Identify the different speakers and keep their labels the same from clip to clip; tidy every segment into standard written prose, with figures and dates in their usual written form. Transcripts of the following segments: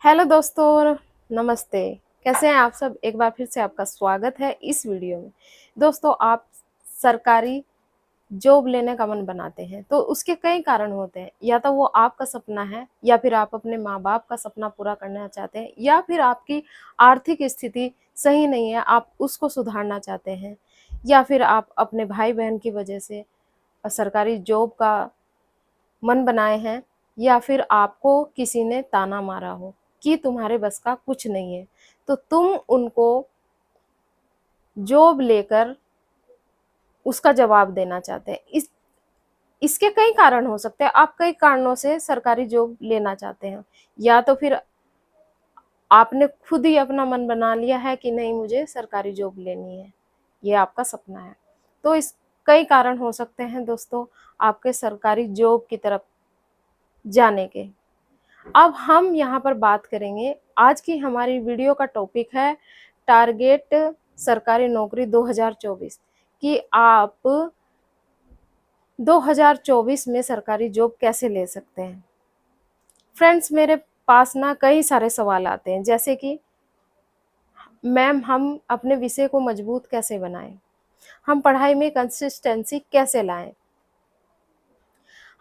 Speaker 1: Hello दोस्तों, नमस्ते। कैसे हैं आप सब? एक बार फिर से आपका स्वागत है इस वीडियो में। दोस्तों, आप सरकारी जॉब लेने का मन बनाते हैं तो उसके कई कारण होते हैं। या तो वो आपका सपना है, या फिर आप अपने माँ बाप का सपना पूरा करना चाहते हैं, या फिर आपकी आर्थिक स्थिति सही नहीं है, आप उसको सुधारना चाहते हैं, या फिर आप अपने भाई बहन की वजह से सरकारी जॉब का मन बनाए हैं, या फिर आपको किसी ने ताना मारा हो कि तुम्हारे बस का कुछ नहीं है, तो तुम उनको जॉब लेकर उसका जवाब देना चाहते हैं। इसके कई कारण हो सकते हैं। आप कई कारणों से सरकारी जॉब लेना चाहते हैं, या तो फिर आपने खुद ही अपना मन बना लिया है कि नहीं, मुझे सरकारी जॉब लेनी है, ये आपका सपना है। तो इस कई कारण हो सकते हैं दोस्तों आपके सरकारी जॉब की तरफ जाने के। अब हम यहाँ पर बात करेंगे, आज की हमारी वीडियो का टॉपिक है टारगेट सरकारी नौकरी 2024, कि आप 2024 में सरकारी जॉब कैसे ले सकते हैं। फ्रेंड्स, मेरे पास ना कई सारे सवाल आते हैं, जैसे कि मैम, हम अपने विषय को मजबूत कैसे बनाएं, हम पढ़ाई में कंसिस्टेंसी कैसे लाएं,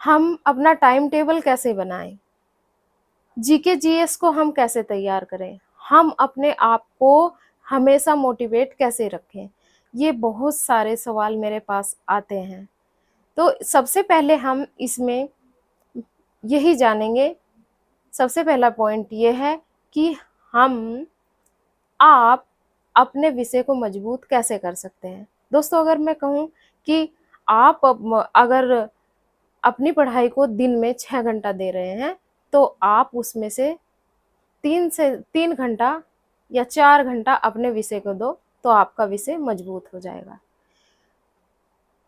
Speaker 1: हम अपना टाइम टेबल कैसे बनाएं, जीके जीएस को हम कैसे तैयार करें, हम अपने आप को हमेशा मोटिवेट कैसे रखें। ये बहुत सारे सवाल मेरे पास आते हैं। तो सबसे पहले हम इसमें यही जानेंगे, सबसे पहला पॉइंट ये है कि आप अपने विषय को मजबूत कैसे कर सकते हैं। दोस्तों, अगर मैं कहूँ कि आप अगर अपनी पढ़ाई को दिन में 6 घंटा दे रहे हैं, तो आप उसमें से 3 घंटा या 4 घंटा अपने विषय को दो, तो आपका विषय मजबूत हो जाएगा।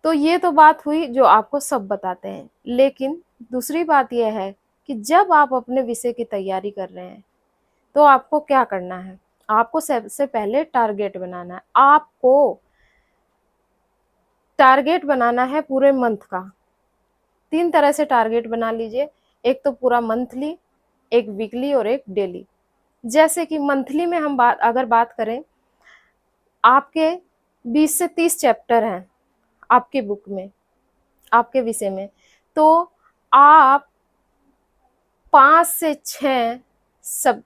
Speaker 1: तो ये तो बात हुई जो आपको सब बताते हैं, लेकिन दूसरी बात यह है कि जब आप अपने विषय की तैयारी कर रहे हैं तो आपको क्या करना है। आपको सबसे पहले टारगेट बनाना है। आपको टारगेट बनाना है पूरे मंथ का। 3 तरह से टारगेट बना लीजिए, एक तो पूरा मंथली, एक वीकली और एक डेली। जैसे कि मंथली में हम अगर बात करें, आपके 20 से 30 चैप्टर हैं आपके बुक में, आपके विषय में, तो आप 5 से 6 सब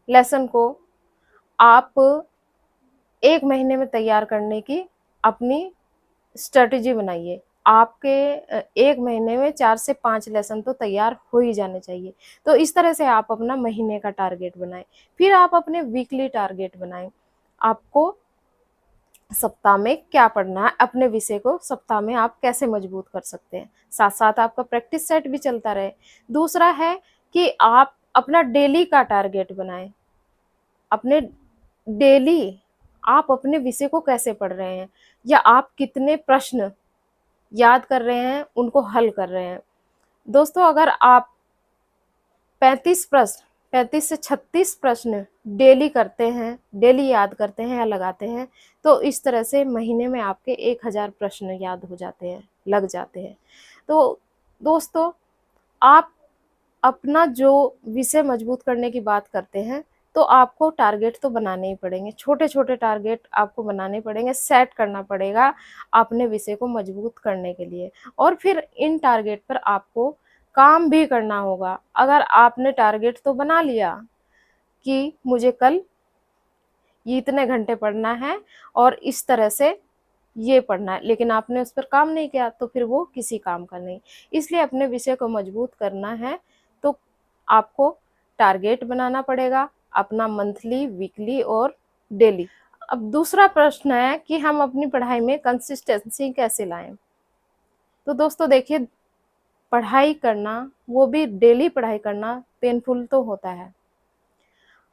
Speaker 1: लेसन को आप 1 महीने में तैयार करने की अपनी स्ट्रेटजी बनाइए। आपके 1 महीने में 4 से 5 लेसन तो तैयार हो ही जाने चाहिए। तो इस तरह से आप अपना महीने का टारगेट बनाएं। फिर आप अपने वीकली टारगेट बनाएं। आपको सप्ताह में क्या पढ़ना है, अपने विषय को सप्ताह में आप कैसे मजबूत कर सकते हैं, साथ साथ आपका प्रैक्टिस सेट भी चलता रहे। दूसरा है कि आप अपना डेली का टारगेट बनाएं। अपने डेली आप अपने विषय को कैसे पढ़ रहे हैं, या आप कितने प्रश्न याद कर रहे हैं, उनको हल कर रहे हैं। दोस्तों, अगर आप 35 से 36 प्रश्न डेली करते हैं, डेली याद करते हैं या लगाते हैं, तो इस तरह से महीने में आपके 1000 प्रश्न याद हो जाते हैं, लग जाते हैं। तो दोस्तों, आप अपना जो विषय मजबूत करने की बात करते हैं, तो आपको टारगेट तो बनाने ही पड़ेंगे। छोटे छोटे टारगेट आपको बनाने पड़ेंगे, सेट करना पड़ेगा अपने विषय को मजबूत करने के लिए, और फिर इन टारगेट पर आपको काम भी करना होगा। अगर आपने टारगेट तो बना लिया कि मुझे कल ये इतने घंटे पढ़ना है और इस तरह से ये पढ़ना है, लेकिन आपने उस पर काम नहीं किया, तो फिर वो किसी काम का नहीं। इसलिए अपने विषय को मजबूत करना है तो आपको टारगेट बनाना पड़ेगा, अपना मंथली, वीकली और डेली। अब दूसरा प्रश्न है कि हम अपनी पढ़ाई में कंसिस्टेंसी कैसे लाएं। तो दोस्तों देखिए, पढ़ाई करना, वो भी डेली पढ़ाई करना, पेनफुल तो होता है।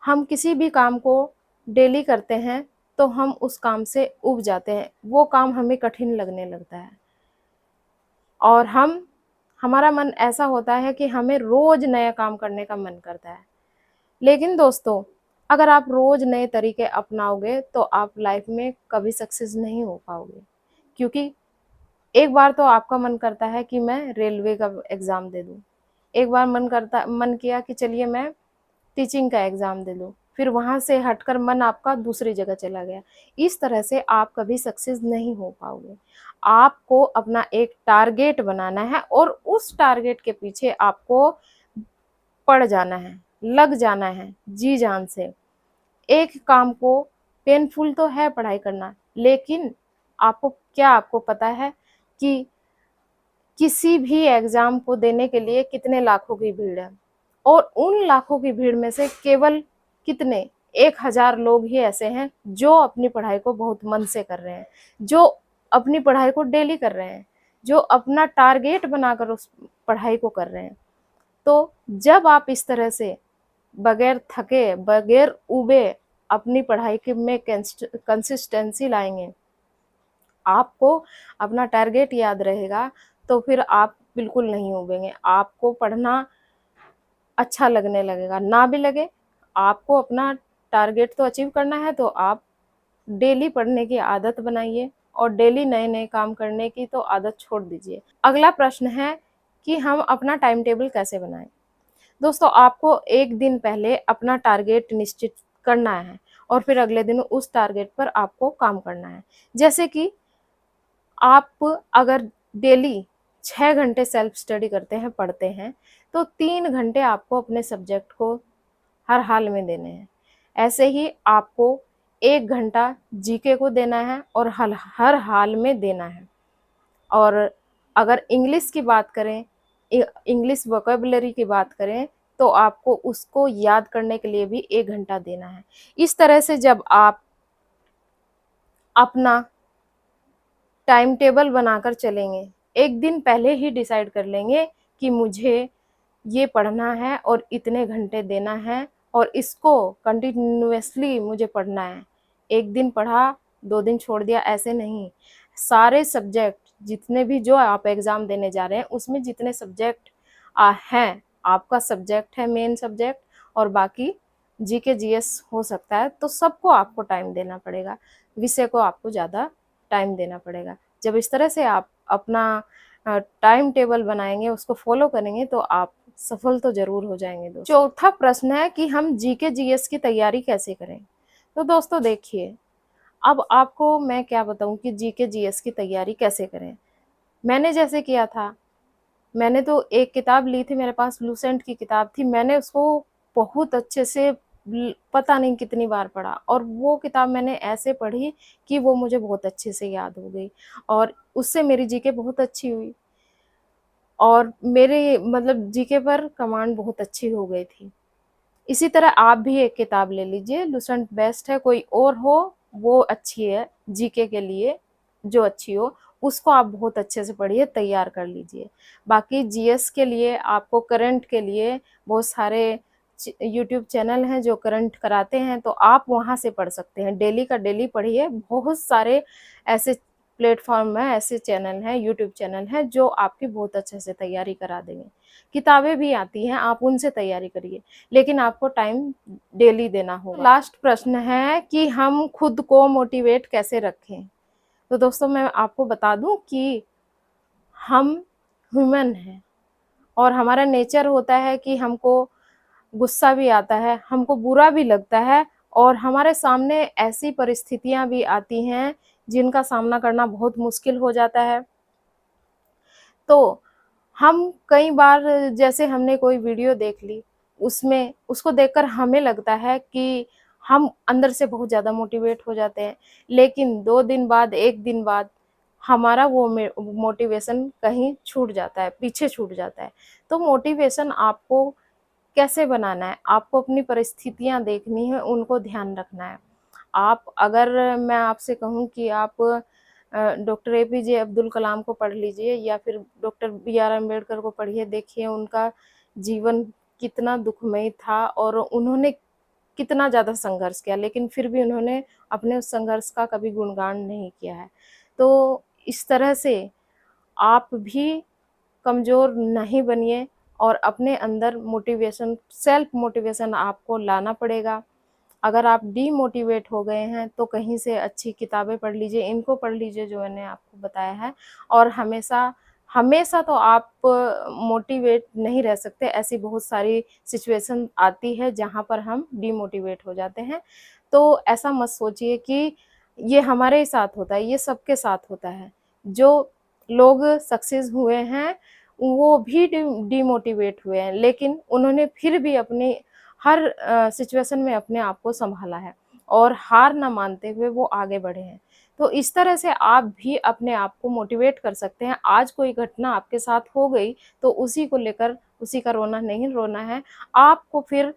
Speaker 1: हम किसी भी काम को डेली करते हैं तो हम उस काम से ऊब जाते हैं, वो काम हमें कठिन लगने लगता है, और हमारा मन ऐसा होता है कि हमें रोज नया काम करने का मन करता है। लेकिन दोस्तों, अगर आप रोज नए तरीके अपनाओगे तो आप लाइफ में कभी सक्सेस नहीं हो पाओगे, क्योंकि एक बार तो आपका मन करता है कि मैं रेलवे का एग्ज़ाम दे दूँ। एक बार मन किया कि चलिए मैं टीचिंग का एग्ज़ाम दे लो, फिर वहाँ से हटकर मन आपका दूसरी जगह चला गया। इस तरह से आप कभी सक्सेस नहीं हो पाओगे। आपको अपना एक टारगेट बनाना है और उस टारगेट के पीछे आपको पड़ जाना है, लग जाना है जी-जान से। एक काम को पेनफुल तो है पढ़ाई करना, लेकिन आपको पता है कि किसी भी एग्ज़ाम को देने के लिए कितने लाखों की भीड़ है और उन लाखों की भीड़ में से केवल कितने 1000 लोग ही ऐसे हैं जो अपनी पढ़ाई को बहुत मन से कर रहे हैं, जो अपनी पढ़ाई को डेली कर रहे हैं, जो अपना टारगेट बनाकर उस पढ़ाई को कर रहे हैं। तो जब आप इस तरह से बगैर थके, बगैर ऊबे अपनी पढ़ाई के में कंसिस्टेंसी लाएँगे, आपको अपना टारगेट याद रहेगा, तो फिर आप बिल्कुल नहीं ऊबेंगे। आपको पढ़ना अच्छा लगने लगेगा, ना भी लगे, आपको अपना टारगेट तो अचीव करना है, तो आप डेली पढ़ने की आदत बनाइए और डेली नए-नए काम करने की तो आदत छोड़ दीजिए। अगला प्रश्न है कि हम अपना टाइम टेबल कैसे बनाएँ? दोस्तों, आपको 1 दिन पहले अपना टारगेट निश्चित करना है और फिर अगले दिन उस टारगेट पर आपको काम करना है। जैसे कि आप अगर डेली 6 घंटे सेल्फ स्टडी करते हैं, पढ़ते हैं, तो 3 घंटे आपको अपने सब्जेक्ट को हर हाल में देने हैं। ऐसे ही आपको 1 घंटा जीके को देना है और हर हाल में देना है। और अगर इंग्लिश की बात करें, इंग्लिश वोकैब्युलरी की बात करें, तो आपको उसको याद करने के लिए भी 1 घंटा देना है। इस तरह से जब आप अपना टाइम टेबल बनाकर चलेंगे, एक दिन पहले ही डिसाइड कर लेंगे कि मुझे ये पढ़ना है और इतने घंटे देना है और इसको कंटिन्यूअसली मुझे पढ़ना है। 1 दिन पढ़ा, 2 दिन छोड़ दिया, ऐसे नहीं। सारे सब्जेक्ट जितने भी जो आप एग्ज़ाम देने जा रहे हैं, उसमें जितने सब्जेक्ट हैं, आपका सब्जेक्ट है मेन सब्जेक्ट और बाकी जीके, जीएस हो सकता है, तो सबको आपको टाइम देना पड़ेगा। विषय को आपको ज़्यादा टाइम देना पड़ेगा। जब इस तरह से आप अपना टाइम टेबल बनाएँगे, उसको फ़ॉलो करेंगे, तो आप सफल तो ज़रूर हो जाएँगे दोस्तों। चौथा प्रश्न है कि हम जीके, जीएस की तैयारी कैसे करें? तो दोस्तों देखिए, अब आपको मैं क्या बताऊँ कि जीके, जीएस की तैयारी कैसे करें? मैंने जैसे किया था, मैंने तो एक किताब ली थी, मेरे पास लूसेंट की किताब थी, मैंने उसको बहुत अच्छे से पता नहीं कितनी बार पढ़ा और वो किताब मैंने ऐसे पढ़ी कि वो मुझे बहुत अच्छे से याद हो गई और उससे मेरी जीके बहुत अच्छी हुई और मेरे मतलब जीके पर कमांड बहुत अच्छी हो गई थी। इसी तरह आप भी एक किताब ले लीजिए, लूसेंट बेस्ट है, कोई और हो वो अच्छी है जीके के लिए, जो अच्छी हो, उसको आप बहुत अच्छे से पढ़िए, तैयार कर लीजिए। बाकी जीएस के लिए आपको करंट के लिए बहुत सारे यूट्यूब चैनल हैं जो करंट कराते हैं, तो आप वहाँ से पढ़ सकते हैं। डेली का डेली पढ़िए, बहुत सारे ऐसे प्लेटफ़ॉर्म हैं, ऐसे चैनल हैं, यूट्यूब चैनल हैं जो आपकी बहुत अच्छे से तैयारी करा देंगे। किताबें भी आती हैं, आप उनसे तैयारी करिए, लेकिन आपको टाइम डेली देना होगा। लास्ट प्रश्न है कि हम खुद को मोटिवेट कैसे रखें? तो दोस्तों मैं आपको बता दूँ कि हम ह्यूमन हैं और हमारा नेचर होता है कि हमको गुस्सा भी आता है, हमको बुरा भी लगता है और हमारे सामने ऐसी परिस्थितियाँ भी आती हैं जिनका सामना करना बहुत मुश्किल हो जाता है। तो हम कई बार जैसे हमने कोई वीडियो देख ली, उसमें उसको देखकर हमें लगता है कि हम अंदर से बहुत ज़्यादा मोटिवेट हो जाते हैं, लेकिन 2 दिन बाद, 1 दिन बाद हमारा वो मोटिवेशन कहीं छूट जाता है, पीछे छूट जाता है। तो मोटिवेशन आपको कैसे बनाना है? आपको अपनी परिस्थितियाँ देखनी है, उनको ध्यान रखना है। आप अगर मैं आपसे कहूँ कि आप डॉक्टर एपीजे अब्दुल कलाम को पढ़ लीजिए या फिर डॉक्टर बीआर अम्बेडकर को पढ़िए, देखिए उनका जीवन कितना दुखमय था और उन्होंने कितना ज़्यादा संघर्ष किया, लेकिन फिर भी उन्होंने अपने उस संघर्ष का कभी गुणगान नहीं किया है। तो इस तरह से आप भी कमज़ोर नहीं बनिए और अपने अंदर मोटिवेशन, सेल्फ मोटिवेशन आपको लाना पड़ेगा। अगर आप डीमोटिवेट हो गए हैं तो कहीं से अच्छी किताबें पढ़ लीजिए, इनको पढ़ लीजिए जो मैंने आपको बताया है और हमेशा हमेशा तो आप मोटिवेट नहीं रह सकते, ऐसी बहुत सारी सिचुएशन आती है जहाँ पर हम डिमोटिवेट हो जाते हैं। तो ऐसा मत सोचिए कि ये हमारे ही साथ होता है, ये सबके साथ होता है। जो लोग सक्सेस हुए हैं, वो भी डिमोटिवेट हुए हैं, लेकिन उन्होंने फिर भी अपनी हर सिचुएशन में अपने आप को सँभाला है और हार ना मानते हुए वो आगे बढ़े हैं। तो इस तरह से आप भी अपने आप को मोटिवेट कर सकते हैं। आज कोई घटना आपके साथ हो गई, तो उसी को लेकर उसी का रोना नहीं रोना है। आपको फिर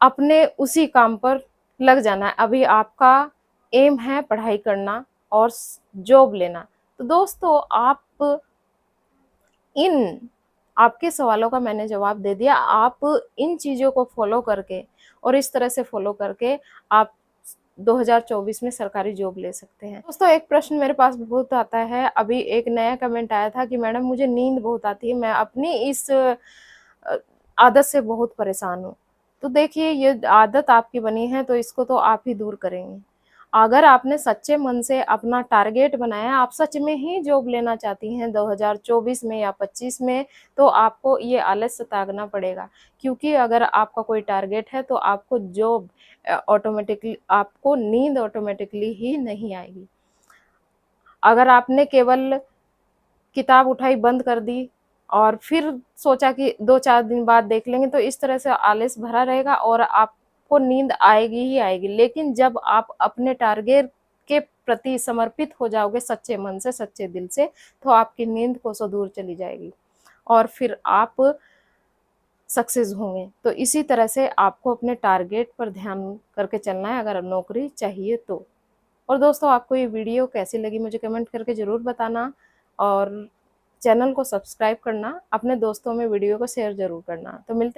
Speaker 1: अपने उसी काम पर लग जाना है। अभी आपका एम है पढ़ाई करना और जॉब लेना। तो दोस्तों, आप इन आपके सवालों का मैंने जवाब दे दिया। आप इन चीज़ों को फ़ॉलो करके और इस तरह से फ़ॉलो करके आप 2024 में सरकारी जॉब ले सकते हैं। दोस्तों, एक प्रश्न मेरे पास बहुत आता है, अभी एक नया कमेंट आया था कि मैडम मुझे नींद बहुत आती है, मैं अपनी इस आदत से बहुत परेशान हूँ। तो देखिए, ये आदत आपकी बनी है तो इसको तो आप ही दूर करेंगे। अगर आपने सच्चे मन से अपना टारगेट बनाया, आप सच में ही जॉब लेना चाहती हैं 2024 में या 25 में, तो आपको ये आलस त्यागना पड़ेगा। क्योंकि अगर आपका कोई टारगेट है तो आपको जॉब ऑटोमेटिकली, आपको नींद ऑटोमेटिकली ही नहीं आएगी। अगर आपने केवल किताब उठाई, बंद कर दी और फिर सोचा कि 2-4 दिन बाद देख लेंगे, तो इस तरह से आलस भरा रहेगा और आपको नींद आएगी ही आएगी। लेकिन जब आप अपने टारगेट के प्रति समर्पित हो जाओगे सच्चे मन से, सच्चे दिल से, तो आपकी नींद कोसों दूर चली जाएगी और फिर आप सक्सेस होंगे। तो इसी तरह से आपको अपने टारगेट पर ध्यान करके चलना है अगर नौकरी चाहिए तो। और दोस्तों, आपको ये वीडियो कैसी लगी मुझे कमेंट करके ज़रूर बताना और चैनल को सब्सक्राइब करना, अपने दोस्तों में वीडियो को शेयर ज़रूर करना। तो मिलते